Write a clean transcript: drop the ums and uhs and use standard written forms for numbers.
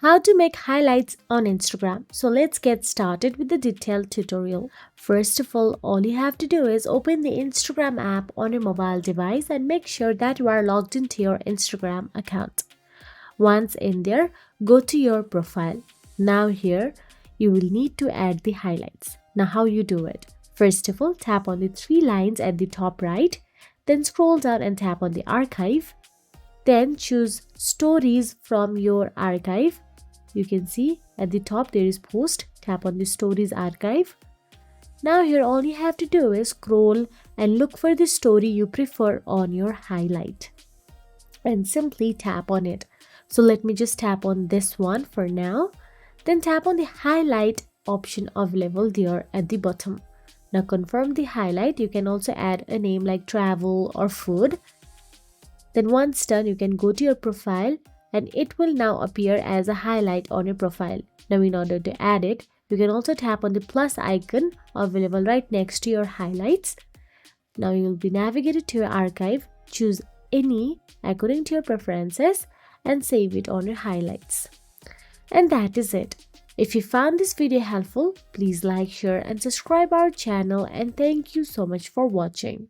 How to make highlights on Instagram. So let's get started with the detailed tutorial. First of all you have to do is open the Instagram app on your mobile device and make sure that you are logged into your Instagram account. Once in there, go to your profile. Now here, you will need to add the highlights. Now how you do it? First of all, tap on the three lines at the top right, then scroll down and tap on the archive. Then choose stories from your archive. You can see at the top there is post. Tap on the stories archive. Now here all you have to do is scroll and look for the story you prefer on your highlight and simply tap on it. So let me just tap on this one for now. Then tap on the highlight option available there at the bottom. Now confirm the highlight. You can also add a name like travel or food. Then once done, you can go to your profile and it will now appear as a highlight on your profile. Now in order to add it, you can also tap on the plus icon available right next to your highlights. Now you will be navigated to your archive, choose any according to your preferences and save it on your highlights. And that is it. If you found this video helpful, please like, share and subscribe our channel, and thank you so much for watching.